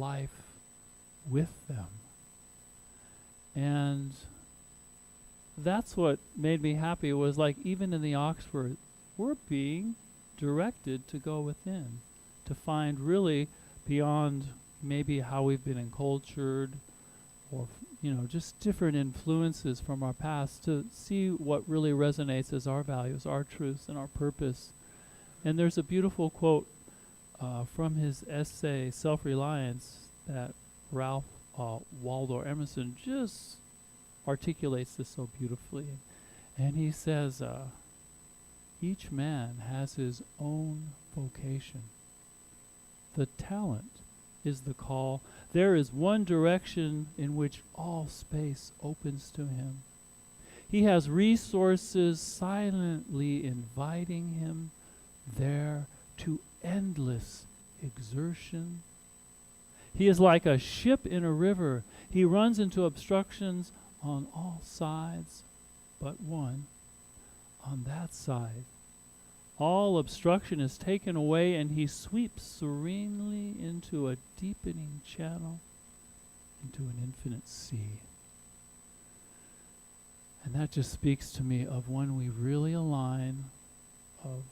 life with them. And that's what made me happy, was like, even in the Oxford, we're being directed to go within, to find really beyond maybe how we've been encultured, or just different influences from our past, to see what really resonates as our values, our truths, and our purpose. And there's a beautiful quote from his essay Self-Reliance that Ralph Waldo Emerson just articulates this so beautifully. And he says, each man has his own vocation. The talent is the call. There is one direction in which all space opens to him. He has resources silently inviting him there to endless exertion. He is like a ship in a river. He runs into obstructions on all sides but one. On that side, all obstruction is taken away, and he sweeps serenely into a deepening channel, into an infinite sea. And that just speaks to me of when we really align of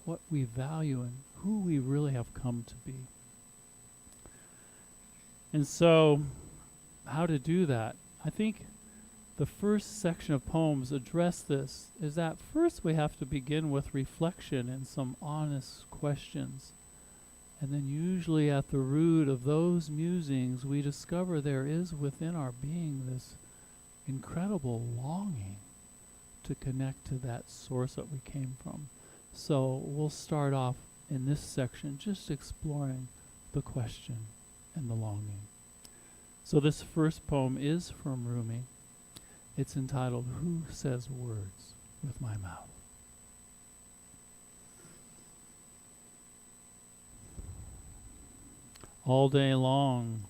what we value and who we really have come to be. And so, how to do that? I think the first section of poems address this, is that first we have to begin with reflection and some honest questions. And then usually at the root of those musings, we discover there is within our being this incredible longing to connect to that source that we came from. So we'll start off in this section just exploring the question and the longing. So this first poem is from Rumi. It's entitled, Who Says Words with My Mouth? All day long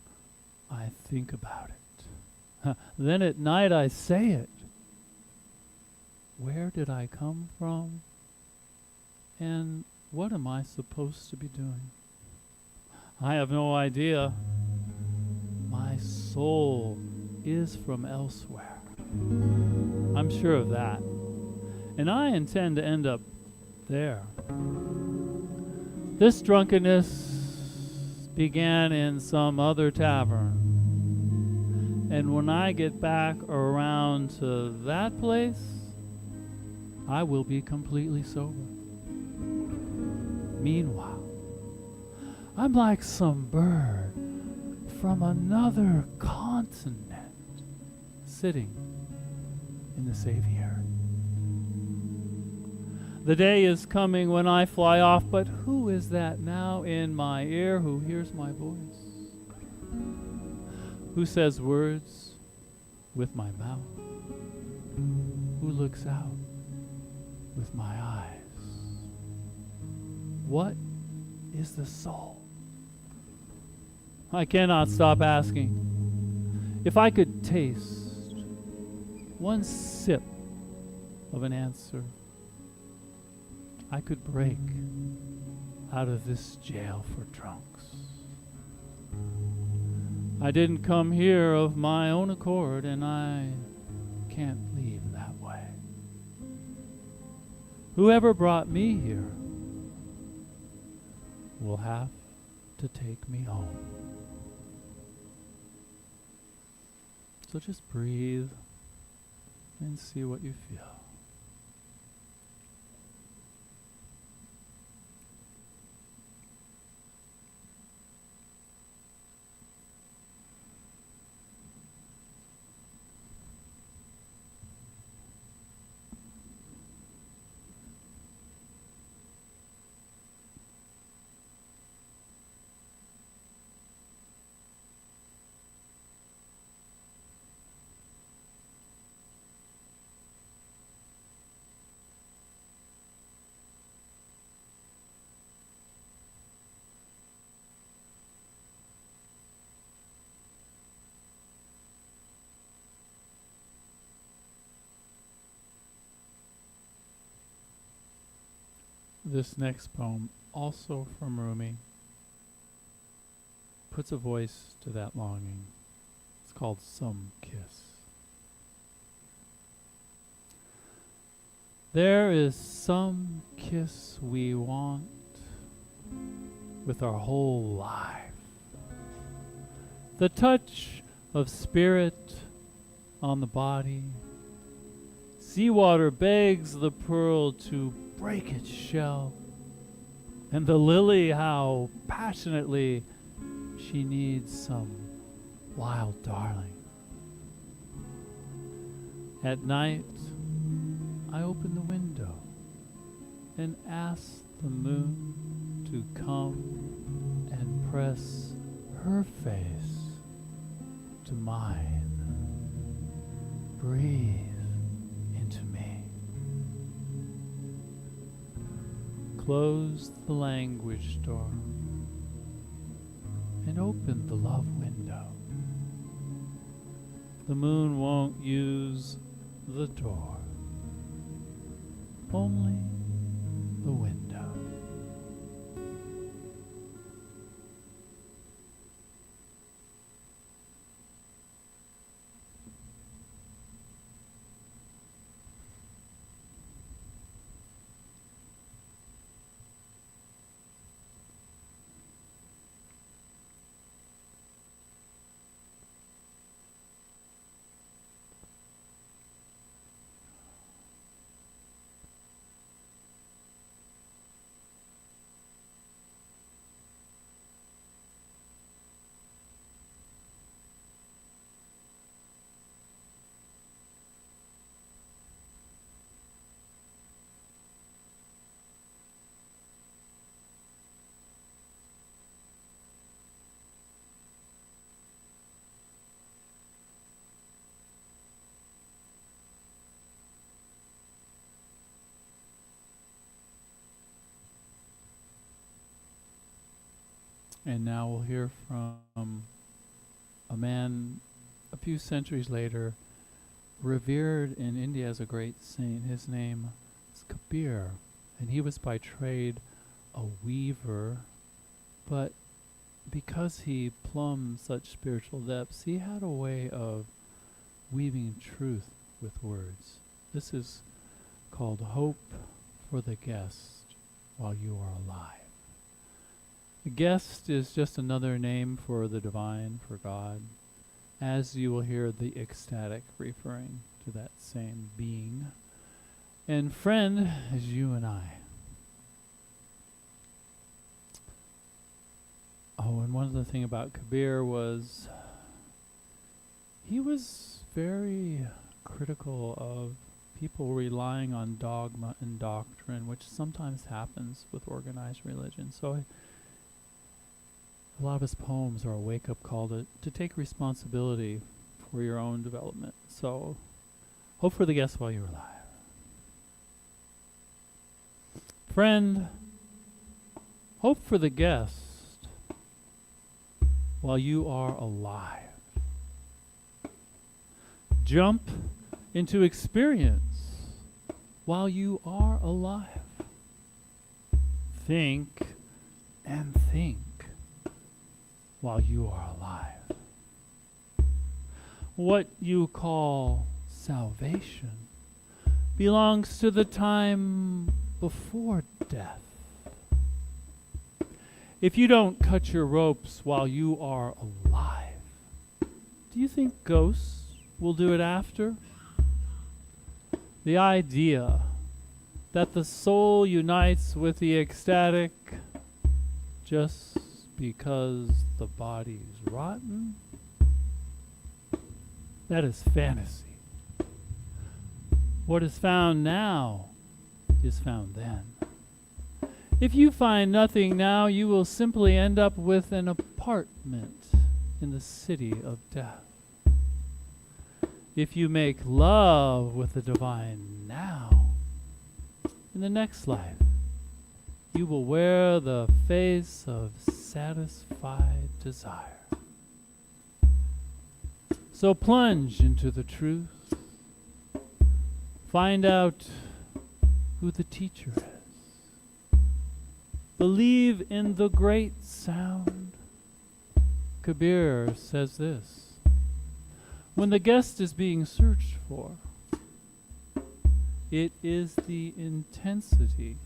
I think about it. Then at night I say it. Where did I come from? And what am I supposed to be doing? I have no idea. My soul is from elsewhere. I'm sure of that. And I intend to end up there. This drunkenness began in some other tavern. And when I get back around to that place, I will be completely sober. Meanwhile, I'm like some bird from another continent sitting in the Savior. The day is coming when I fly off, but who is that now in my ear who hears my voice? Who says words with my mouth? Who looks out with my eyes? What is the soul? I cannot stop asking. If I could taste one sip of an answer, I could break out of this jail for drunks. I didn't come here of my own accord, and I can't leave that way. Whoever brought me here will have to take me home. So just breathe and see what you feel. This next poem, also from Rumi, puts a voice to that longing. It's called Some Kiss. There is some kiss we want with our whole life. The touch of spirit on the body. Seawater begs the pearl to break its shell, and the lily how passionately she needs some wild darling. At night, I open the window and ask the moon to come and press her face to mine. Breathe into me. Close the language door and open the love window. The moon won't use the door, only the window. And now we'll hear from a man a few centuries later, revered in India as a great saint. His name is Kabir, and he was by trade a weaver, but because he plumbed such spiritual depths, he had a way of weaving truth with words. This is called Hope for the Guest While You Are Alive. The guest is just another name for the divine, for God, as you will hear the ecstatic referring to that same being. And friend is you and I. Oh, and one other thing about Kabir was he was very critical of people relying on dogma and doctrine, which sometimes happens with organized religion. So a lot of his poems are a wake-up call to take responsibility for your own development. So, hope for the guest while you're alive. Friend, hope for the guest while you are alive. Jump into experience while you are alive. Think and think while you are alive. What you call salvation belongs to the time before death. If you don't cut your ropes while you are alive, do you think ghosts will do it after? The idea that the soul unites with the ecstatic just because the body's rotten, that is fantasy. What is found now is found then. If you find nothing now, you will simply end up with an apartment in the city of death. If you make love with the divine now, in the next life, you will wear the face of satisfied desire. So plunge into the truth. Find out who the teacher is. Believe in the great sound. Kabir says this: when the guest is being searched for, it is the intensity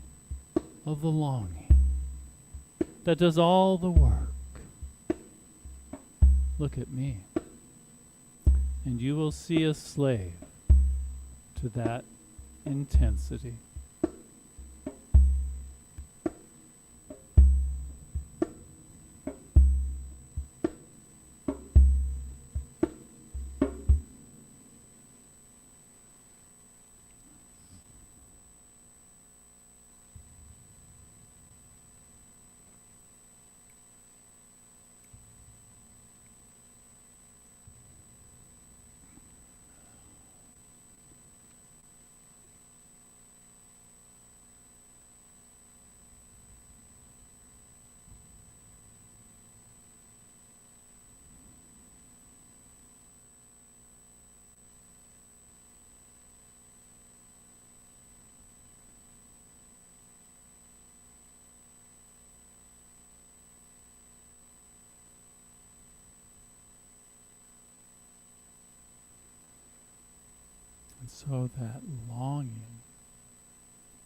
of the longing that does all the work. Look at me, and you will see a slave to that intensity. And so that longing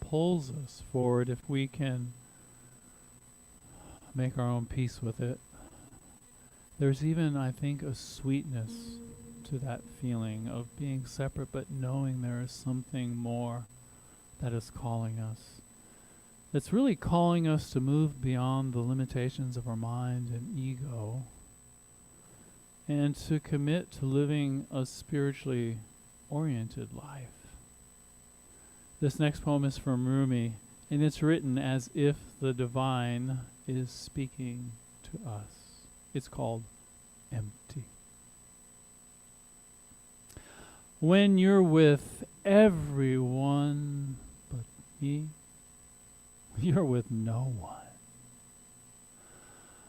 pulls us forward if we can make our own peace with it. There's even, I think, a sweetness to that feeling of being separate, but knowing there is something more that is calling us. It's really calling us to move beyond the limitations of our mind and ego and to commit to living a spiritually oriented life. This next poem is from Rumi, and it's written as if the divine is speaking to us. It's called Empty. When you're with everyone but me, you're with no one.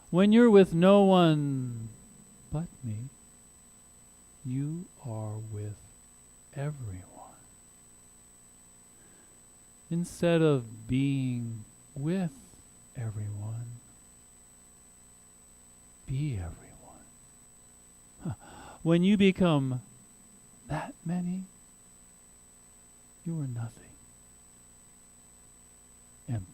When you're with no one but me, you are with everyone. Instead of being with everyone, be everyone. When you become that many, you are nothing. Empty.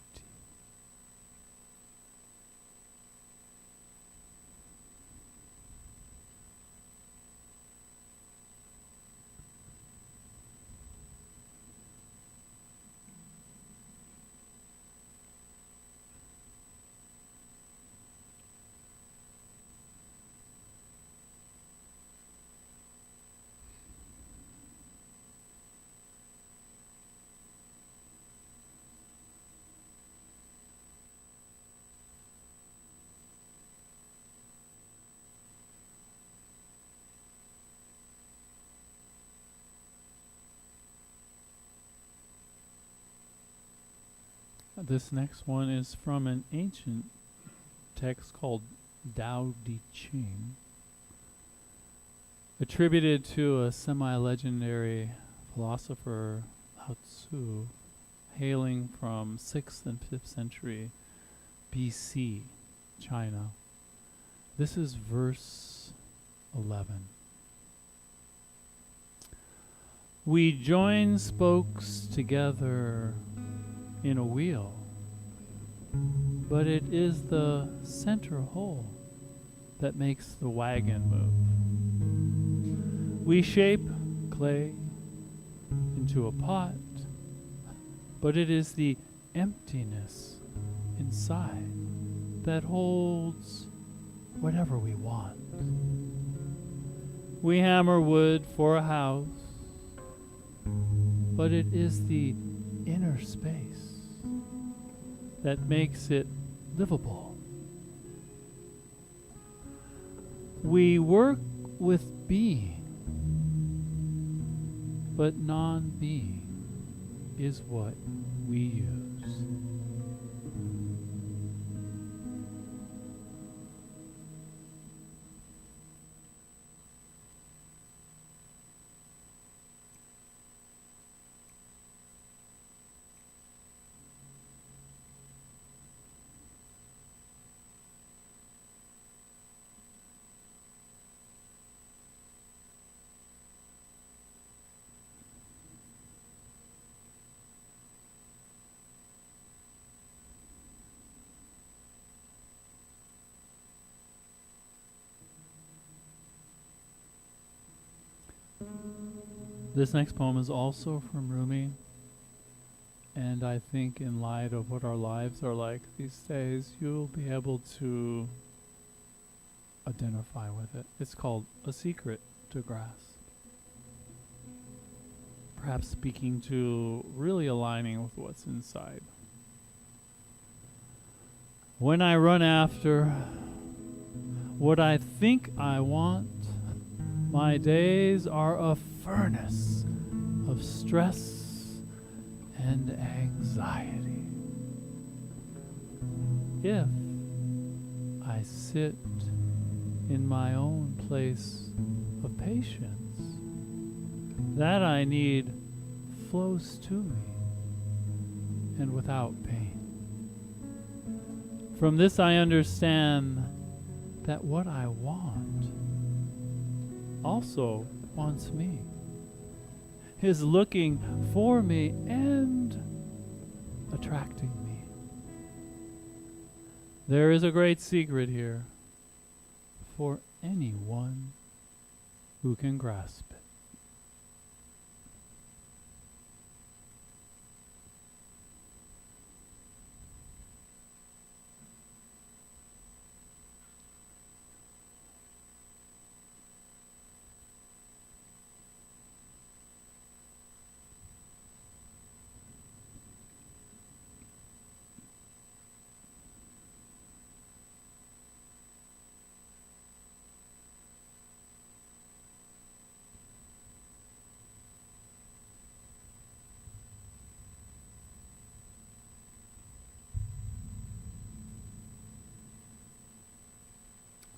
This next one is from an ancient text called Tao Te Ching, attributed to a semi-legendary philosopher, Lao Tzu, hailing from 6th and 5th century BC, China. This is verse 11. We join spokes together in a wheel, but it is the center hole that makes the wagon move. We shape clay into a pot, but it is the emptiness inside that holds whatever we want. We hammer wood for a house, but it is the inner space that makes it livable. We work with being, but non-being is what we use. This next poem is also from Rumi, and I think in light of what our lives are like these days, you'll be able to identify with it. It's called A Secret to Grasp. Perhaps speaking to really aligning with what's inside. When I run after what I think I want, my days are a furnace of stress and anxiety. If I sit in my own place of patience, that I need flows to me and without pain. From this I understand that what I want also wants me, is looking for me and attracting me. There is a great secret here for anyone who can grasp it.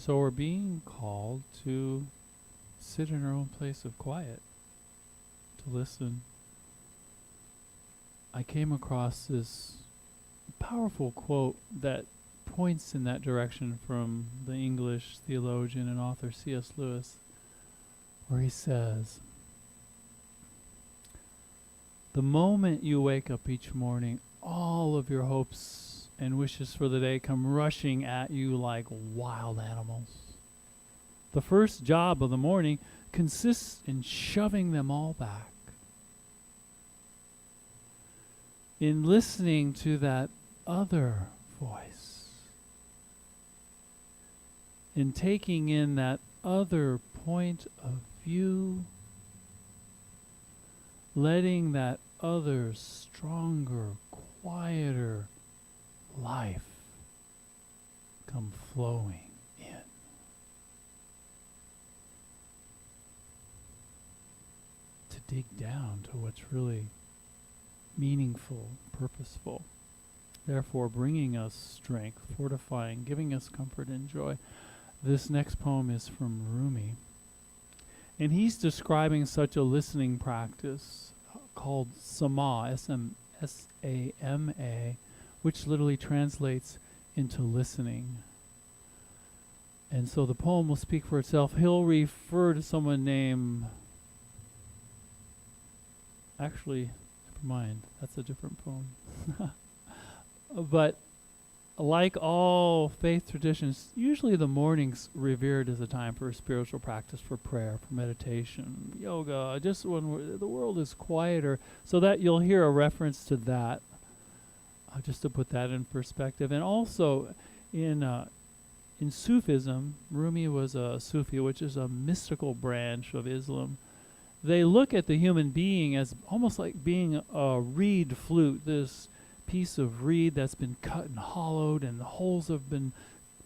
So we're being called to sit in our own place of quiet, to listen. I came across this powerful quote that points in that direction from the English theologian and author C.S. Lewis, where he says, "The moment you wake up each morning, all of your hopes and wishes for the day come rushing at you like wild animals. The first job of the morning consists in shoving them all back, in listening to that other voice, in taking in that other point of view, letting that other stronger, quieter life come flowing in." To dig down to what's really meaningful, purposeful, therefore bringing us strength, fortifying, giving us comfort and joy. This next poem is from Rumi, and he's describing such a listening practice called Sama, S-A-M-A, which literally translates into listening. And so the poem will speak for itself. He'll refer to someone named, actually, never mind, that's a different poem. But like all faith traditions, usually the morning's revered as a time for spiritual practice, for prayer, for meditation, yoga, just when the world is quieter, so that you'll hear a reference to that. Just to put that in perspective. And also in Sufism, Rumi was a Sufi, which is a mystical branch of Islam. They look at the human being as almost like being a reed flute, this piece of reed that's been cut and hollowed and the holes have been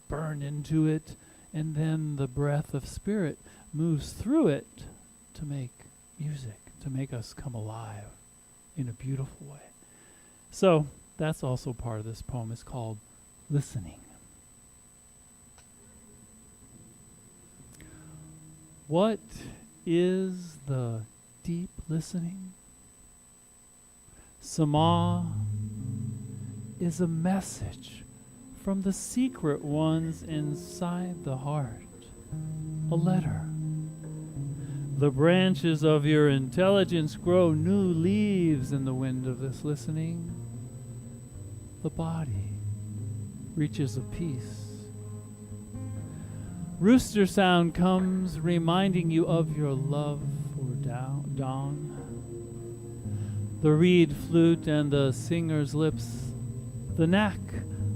burned into it, and then the breath of spirit moves through it to make music, to make us come alive in a beautiful way. So that's also part of this poem. It's called Listening. What is the deep listening? Sama is a message from the secret ones inside the heart, a letter. The branches of your intelligence grow new leaves in the wind of this listening. The body reaches a peace. Rooster sound comes reminding you of your love for down. dawn. The reed flute and the singer's lips, the knack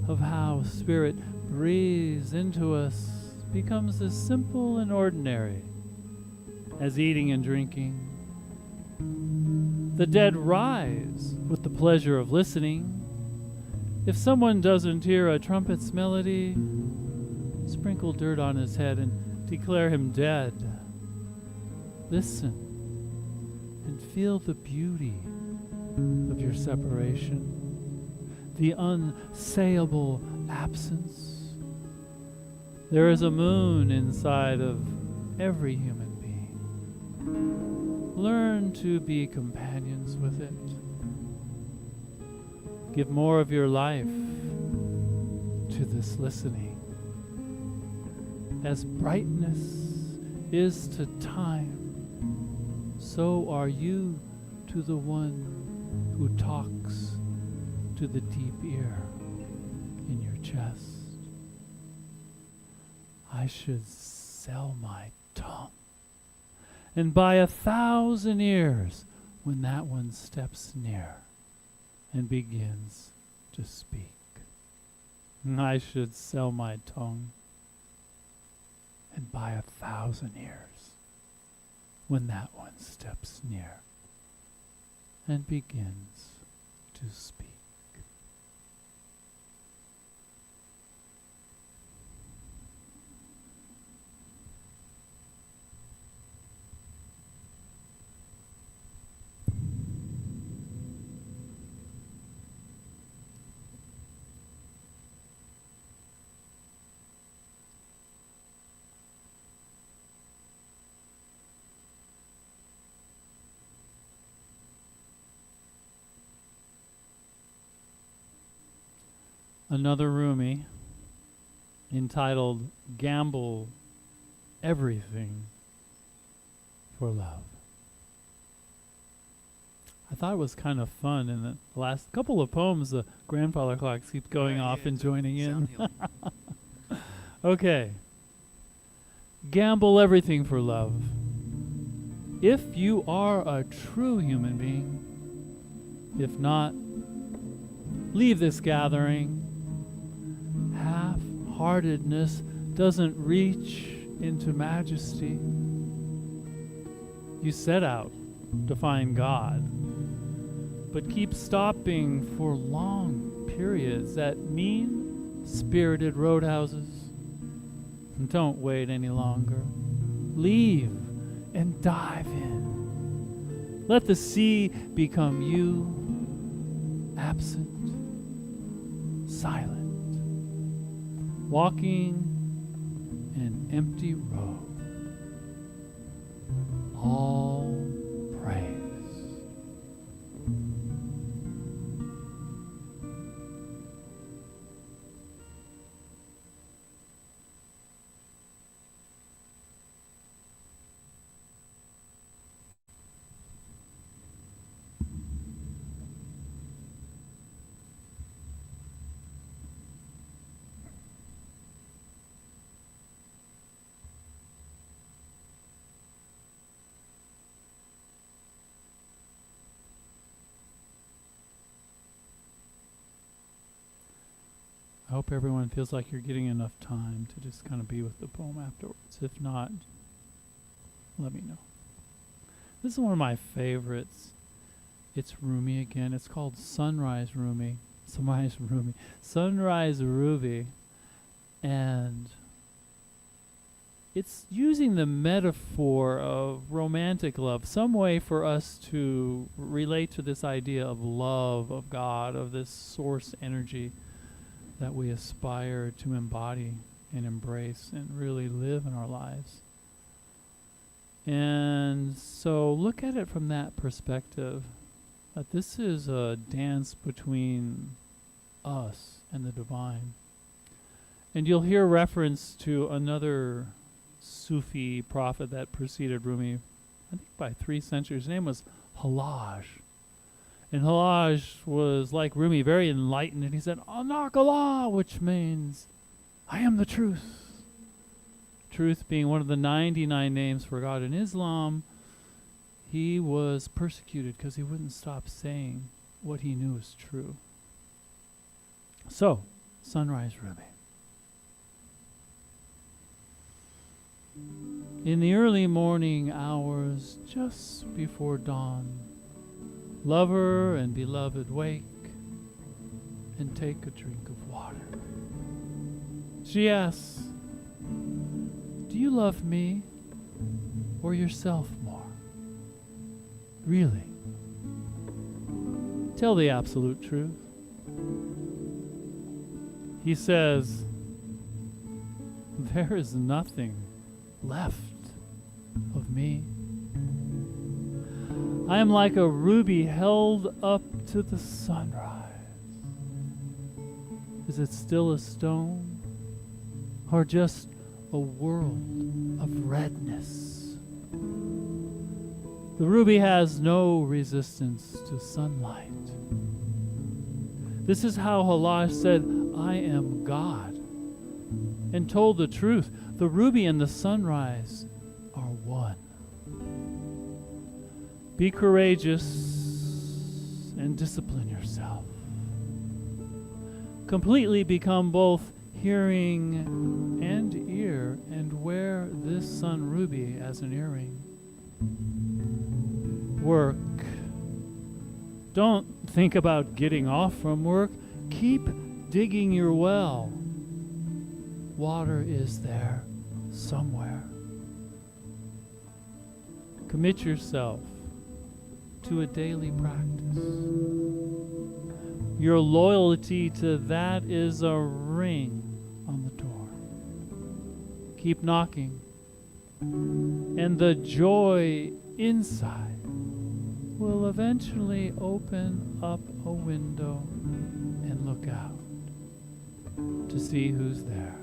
of how spirit breathes into us becomes as simple and ordinary as eating and drinking. The dead rise with the pleasure of listening. If someone doesn't hear a trumpet's melody, sprinkle dirt on his head and declare him dead. Listen and feel the beauty of your separation, the unsayable absence. There is a moon inside of every human being. Learn to be companions with it. Give more of your life to this listening. As brightness is to time, so are you to the one who talks to the deep ear in your chest. I should sell my tongue and buy 1,000 ears when that one steps near and begins to speak. I should sell my tongue and buy 1,000 ears when that one steps near and begins to speak. Another Rumi entitled Gamble Everything for Love. I thought it was kind of fun. In the last couple of poems, the grandfather clocks keep going off and joining in. Okay. Gamble everything for love. If you are a true human being, if not, leave this gathering. Half-heartedness doesn't reach into majesty. You set out to find God, but keep stopping for long periods at mean-spirited roadhouses. Don't wait any longer. Leave and dive in. Let the sea become you, absent, silent, walking an empty road. All praise. I hope everyone feels like you're getting enough time to just kind of be with the poem afterwards. If not, let me know. This is one of my favorites. It's Rumi again. It's called Sunrise Rumi. Sunrise Ruby. And it's using the metaphor of romantic love, some way for us to relate to this idea of love, of God, of this source energy that we aspire to embody and embrace and really live in our lives. And so look at it from that perspective, that this is a dance between us and the divine. And you'll hear reference to another Sufi prophet that preceded Rumi, I think by 3 centuries. His name was Halaj. And Halaj was like Rumi, very enlightened, and he said, Anak Allah, which means, I am the truth. Truth being one of the 99 names for God in Islam. he was persecuted because he wouldn't stop saying what he knew was true. So, sunrise ruby. In the early morning hours, just before dawn, lover and beloved wake and take a drink of water. She asks, do you love me or yourself more? Really? Tell the absolute truth. He says, there is nothing left of me. I am like a ruby held up to the sunrise. Is it still a stone or just a world of redness? The ruby has no resistance to sunlight. This is how Halaj said, I am God, and told the truth. The ruby and the sunrise are one. Be courageous and discipline yourself. Completely become both hearing and ear, and wear this sun ruby as an earring. Work. Don't think about getting off from work. Keep digging your well. Water is there somewhere. Commit yourself to a daily practice. Your loyalty to that is a ring on the door. Keep knocking, and the joy inside will eventually open up a window and look out to see who's there.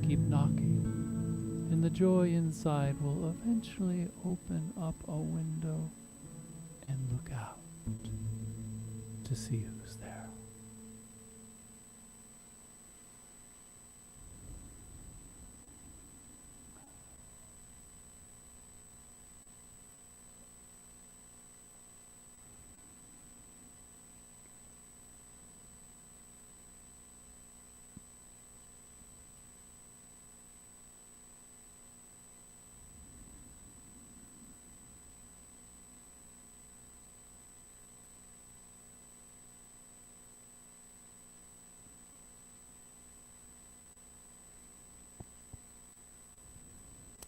Keep knocking, and the joy inside will eventually open up a window and look out to see who's there.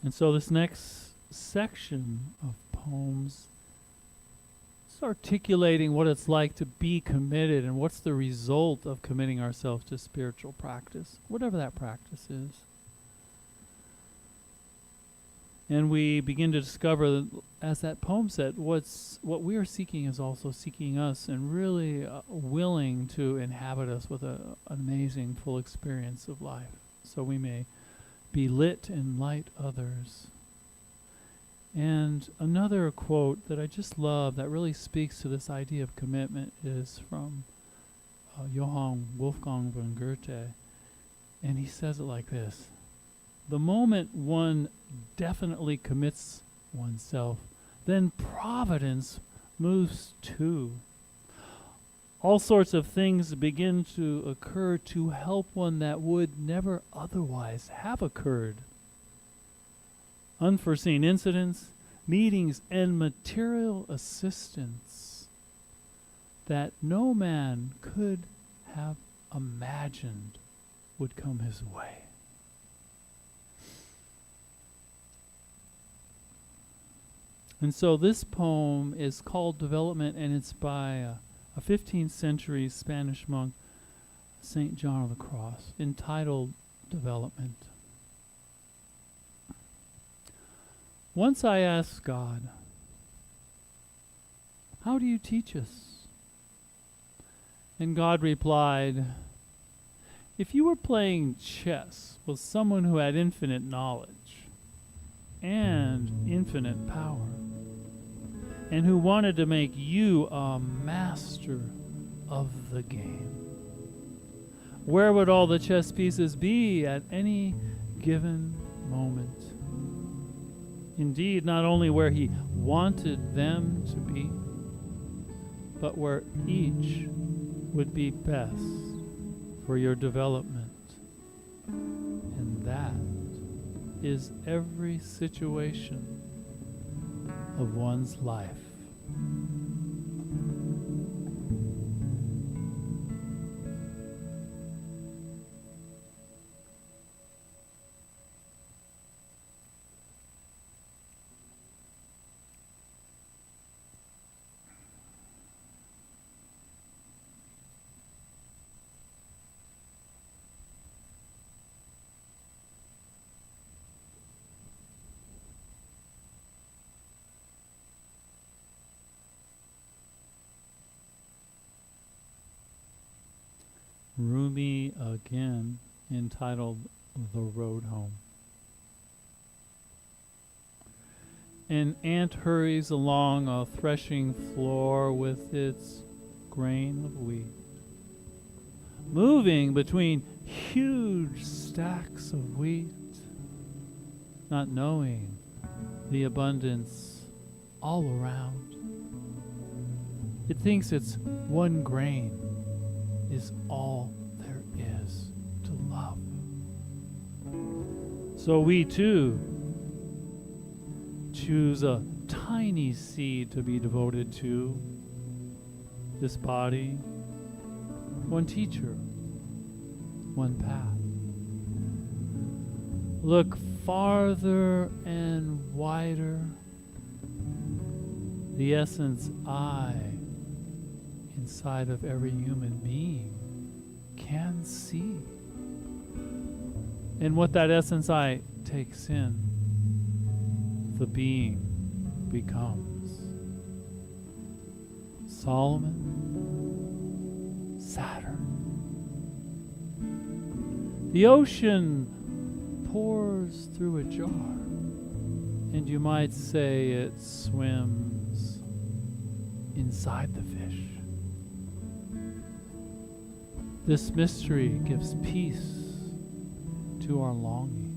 And so this next section of poems is articulating what it's like to be committed and what's the result of committing ourselves to spiritual practice, whatever that practice is. And we begin to discover that, as that poem said, what we are seeking is also seeking us, and really willing to inhabit us with an amazing full experience of life, so we may be lit and light others. And another quote that I just love that really speaks to this idea of commitment is from Johann Wolfgang von Goethe. And he says it like this: the moment one definitely commits oneself, then providence moves too. All sorts of things begin to occur to help one that would never otherwise have occurred. Unforeseen incidents, meetings, and material assistance that no man could have imagined would come his way. And so this poem is called Development, and it's by a 15th century Spanish monk, St. John of the Cross, entitled Development. Once I asked God, how do you teach us? And God replied, if you were playing chess with someone who had infinite knowledge and infinite power, and who wanted to make you a master of the game, where would all the chess pieces be at any given moment? Indeed, not only where he wanted them to be, but where each would be best for your development. And that is every situation of one's life. Rumi again, entitled The Road Home. An ant hurries along a threshing floor with its grain of wheat, moving between huge stacks of wheat, not knowing the abundance all around. It thinks its one grain is all there is to love. So we too choose a tiny seed to be devoted to, this body, one teacher, one path. Look farther and wider. The essence I inside of every human being can see. And what that essence I takes in, the being becomes. Solomon, Saturn. The ocean pours through a jar, and you might say it swims inside the fish. This mystery gives peace to our longing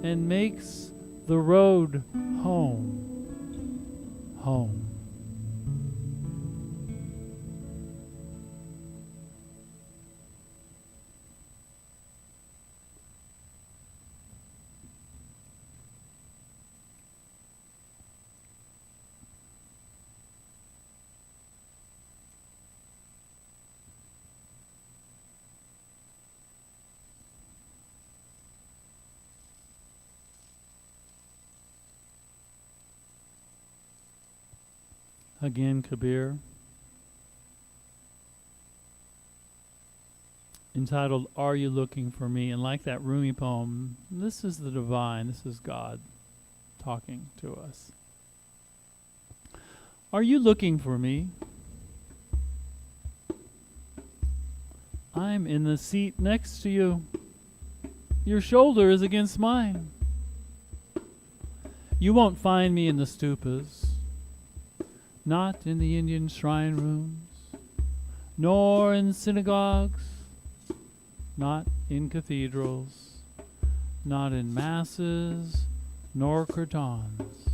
and makes the road home, home. Again, Kabir, entitled, Are You Looking for Me? And like that Rumi poem, this is the divine, this is God talking to us. Are you looking for me? I'm in the seat next to you. Your shoulder is against mine. You won't find me in the stupas, not in the Indian shrine rooms, nor in synagogues, not in cathedrals, not in masses, nor kirtans,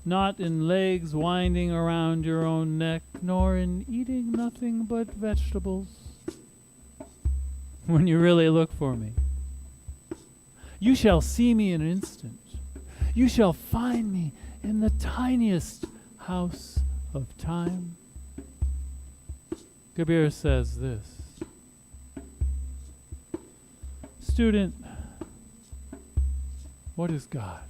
not in legs winding around your own neck, nor in eating nothing but vegetables. When you really look for me, you shall see me in an instant. You shall find me in the tiniest house of time. Kabir says this, student, what is God?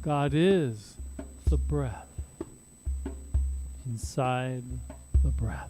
God is the breath inside the breath.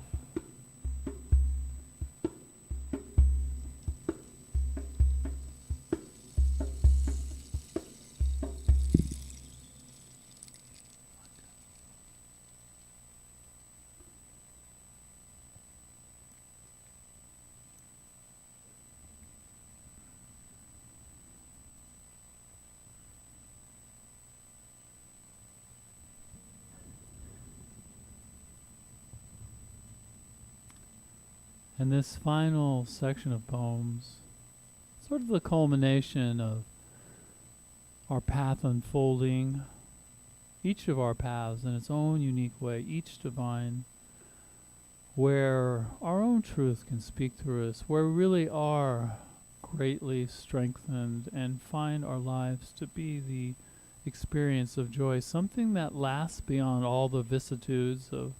And this final section of poems, sort of the culmination of our path unfolding, each of our paths in its own unique way, each divine, where our own truth can speak through us, where we really are greatly strengthened and find our lives to be the experience of joy, something that lasts beyond all the vicissitudes of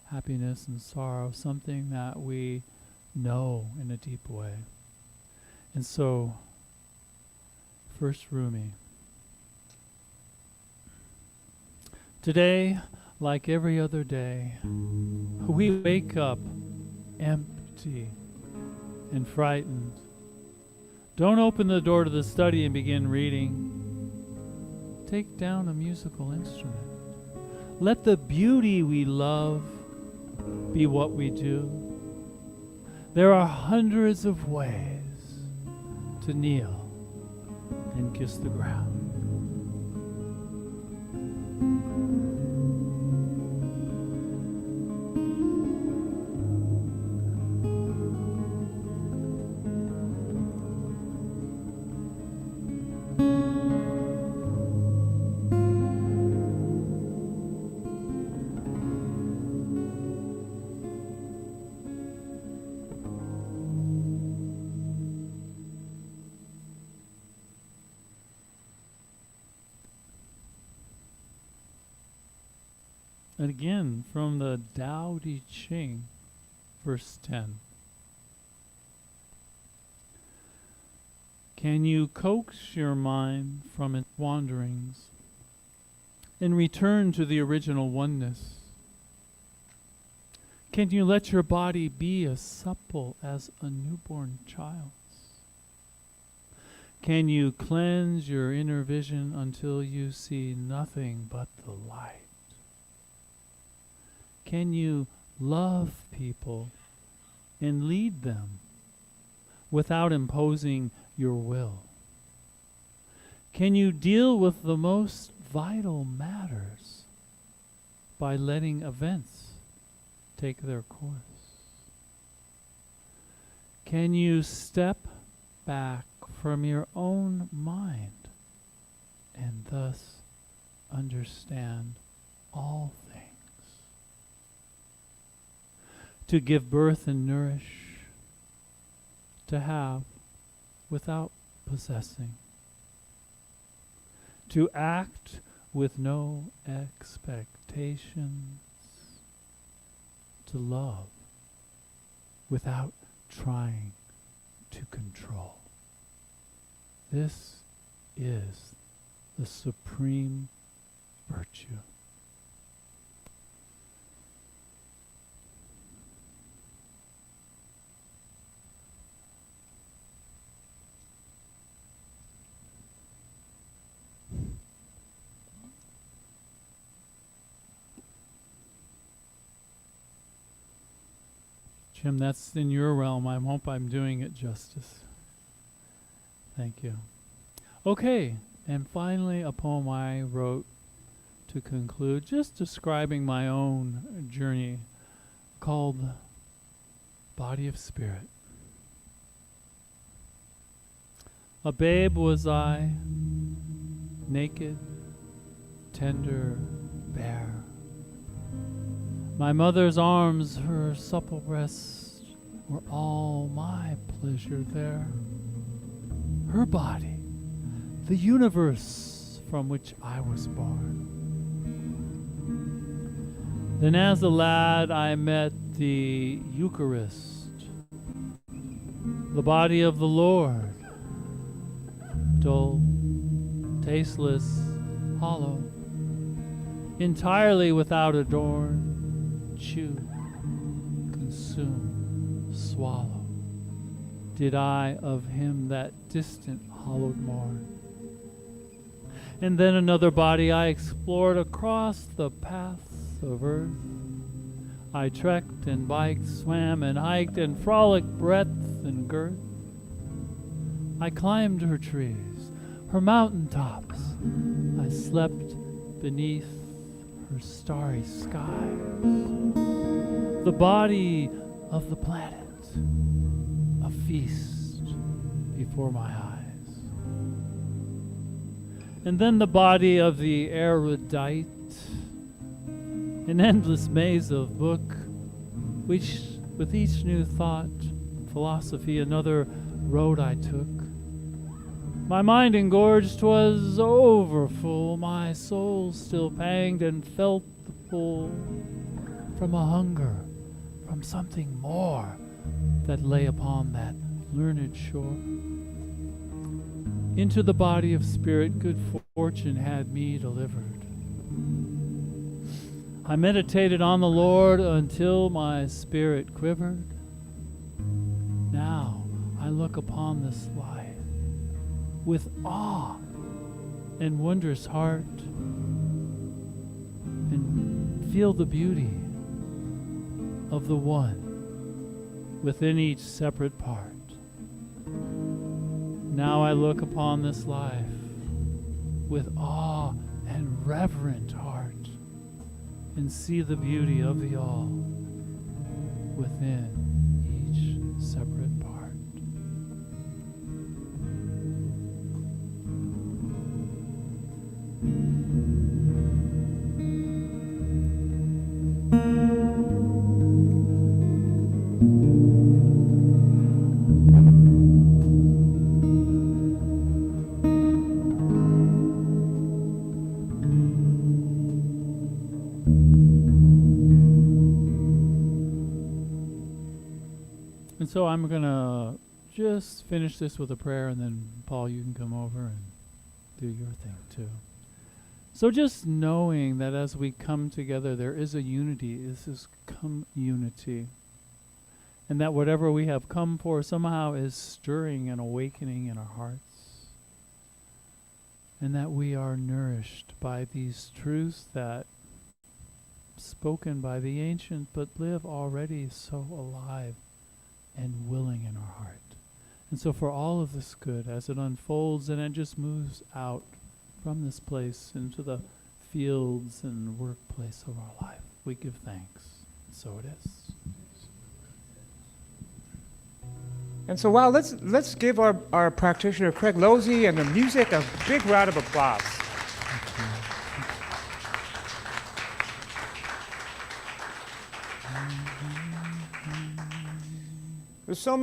happiness and sorrow, something that we know in a deep way. And so, first Rumi. Today, like every other day, we wake up empty and frightened. Don't open the door to the study and begin reading. Take down a musical instrument. Let the beauty we love be what we do. There are hundreds of ways to kneel and kiss the ground. And again, from the Tao Te Ching, verse 10. Can you coax your mind from its wanderings and return to the original oneness? Can you let your body be as supple as a newborn child's? Can you cleanse your inner vision until you see nothing but the light? Can you love people and lead them without imposing your will? Can you deal with the most vital matters by letting events take their course? Can you step back from your own mind and thus understand all things? To give birth and nourish, to have without possessing, to act with no expectations, to love without trying to control. This is the supreme virtue. Jim, that's in your realm. I hope I'm doing it justice. Thank you. Okay, and finally a poem I wrote to conclude, just describing my own journey, called Body of Spirit. A babe was I, naked, tender, bare. My mother's arms, her supple breasts, were all my pleasure there. Her body, the universe from which I was born. Then as a lad I met the Eucharist, the body of the Lord, dull, tasteless, hollow, entirely without adorn. Chew, consume, swallow, did I of him that distant hallowed mourn. And then another body I explored across the paths of earth. I trekked and biked, swam and hiked, and frolicked breadth and girth. I climbed her trees, her mountain tops. I slept beneath her starry skies. The body of the planet, a feast before my eyes. And then the body of the erudite, an endless maze of book, which with each new thought, philosophy, another road I took. My mind engorged 'twas overfull, my soul still panged and felt the pull from a hunger, from something more that lay upon that learned shore. Into the body of spirit good fortune had me delivered. I meditated on the Lord until my spirit quivered. Now I look upon this life with awe and wondrous heart, and feel the beauty of the one within each separate part. Now I look upon this life with awe and reverent heart, and see the beauty of the all within each separate part. And so I'm going to just finish this with a prayer, and then Paul, you can come over and do your thing too. So just knowing that as we come together, there is a unity. This is community. And that whatever we have come for somehow is stirring and awakening in our hearts. And that we are nourished by these truths that spoken by the ancient but live already so alive and willing in our heart. And so for all of this good, as it unfolds and it just moves out from this place into the fields and workplace of our life, we give thanks. So it is. And so, wow, let's give our practitioner, Craig Lozzi, and the music a big round of applause. There's so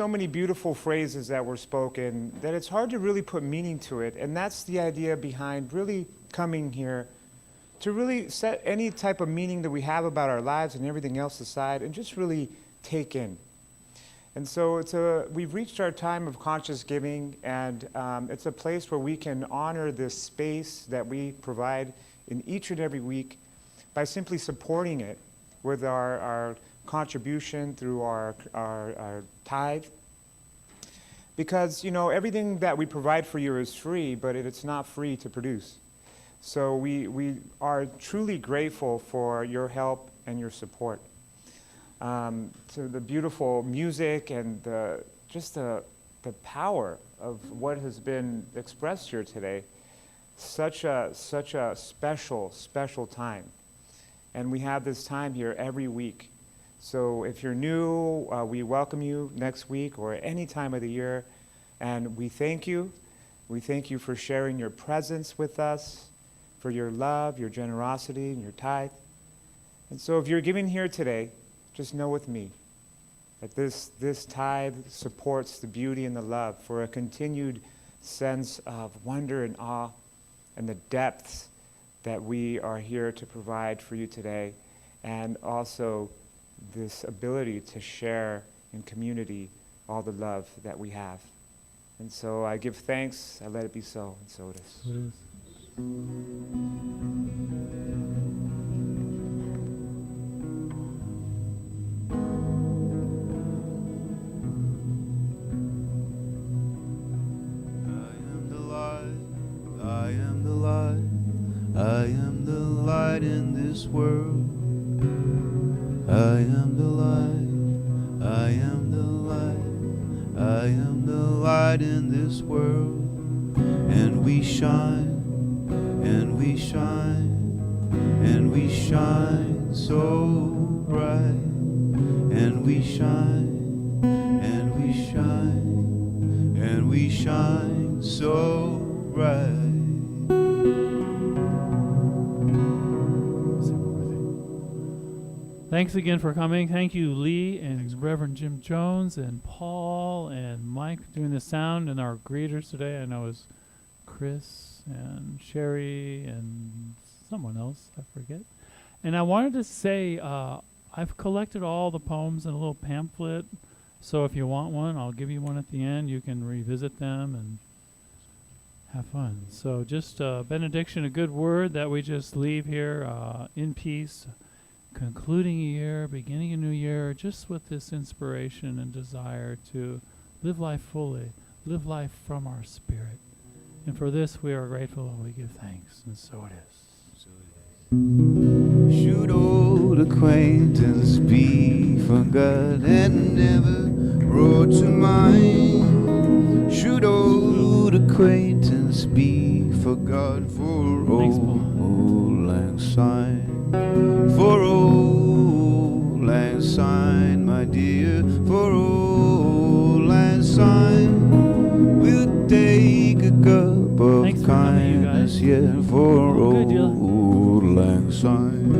many beautiful phrases that were spoken that it's hard to really put meaning to it. And that's the idea behind really coming here, to really set any type of meaning that we have about our lives and everything else aside and just really take in. And so we've reached our time of conscious giving, and it's a place where we can honor this space that we provide in each and every week by simply supporting it with our contribution through our tithe. Because, you know, everything that we provide for you is free, but it's not free to produce. So we are truly grateful for your help and your support. To the beautiful music and the power of what has been expressed here today. Such a special time. And we have this time here every week. So if you're new, we welcome you next week or any time of the year. And we thank you. We thank you for sharing your presence with us, for your love, your generosity, and your tithe. And so if you're giving here today, just know with me that this tithe supports the beauty and the love for a continued sense of wonder and awe and the depths that we are here to provide for you today, and also this ability to share in community all the love that we have. And so I give thanks, I let it be so, and so it is. So it is. I am the light in this world. I am the light. I am the light. I am the light in this world. And we shine, and we shine, and we shine so bright. And we shine, and we shine, and we shine so bright. Thanks again for coming. Thank you, Lee and Reverend Jim Jones and Paul and Mike doing the sound, and our greeters today. I know it was Chris and Sherry and someone else, I forget. And I wanted to say I've collected all the poems in a little pamphlet, so if you want one, I'll give you one at the end. You can revisit them and have fun. So just benediction, a good word that we just leave here in peace, concluding a year, beginning a new year, just with this inspiration and desire to live life fully, live life from our spirit. And for this we are grateful and we give thanks, and so it is. Should old acquaintance be forgot and never brought to mind? Should old acquaintance be forgot for Thanks, old lang syne? For old lang syne, my dear, for old lang syne, we'll take a cup of Thanks for coming, you kindness, guys. yeah, for Good deal. old lang syne.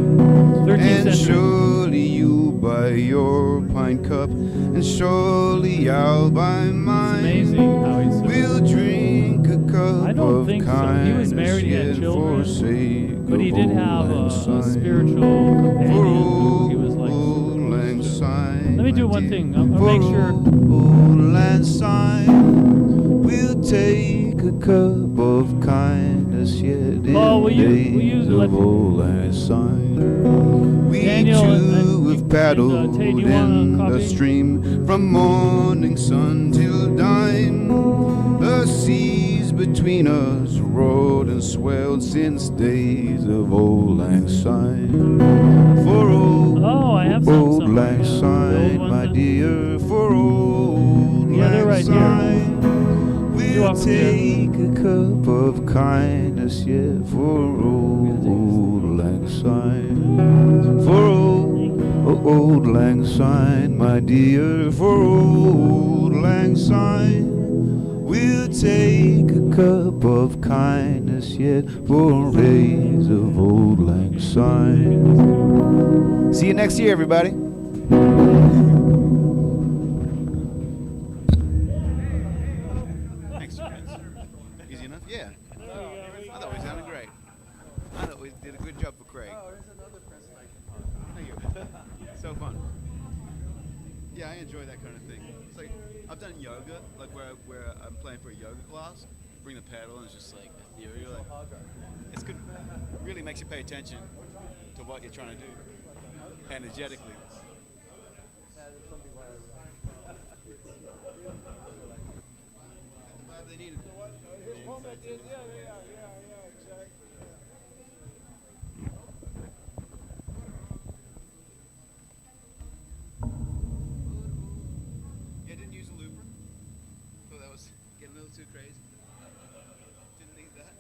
13th And century. surely you buy your pint cup, and surely I'll buy It's mine. amazing how he's We'll drink a cup I don't of think so. kindness, He was married, he had yet children, forsake but he of did old have lang a syne. spiritual For companion who he was like old super lang close to. syne, Let me do my one dear. thing. I'll For make sure. old lang syne, we'll take a cup of kindness, yet Paul, will in you days let of old lang syne. We Daniel too have paddled Tay, do you want a in the copy? stream from morning sun till dime. The seas between us roared and swelled since days of old lang syne. For Oh, I have some old somewhere, lang yeah. The old syne, ones my that- dear, for old Yeah, they're lang right here. syne. You're We'll welcome, dear. take a cup of kindness, yeah, for old lang syne. For old lang syne, my dear, for old lang syne. We'll take a cup of kindness, yet for days of old lang syne. See you next year, everybody. Thanks, friends. Easy enough? Yeah. I thought we sounded great. I thought we did a good job for Craig. Oh, there's another person I can talk to. Thank you. So fun. Yeah, I enjoy that kind of thing. It's like, I've done yoga, like where I'm playing for a yoga class. Bring the paddle and it's just like ethereal. Like, it's good. Really makes you pay attention to what you're trying to do energetically. They need it. Yeah, didn't use a looper. Thought that was getting a little too crazy. Didn't need that.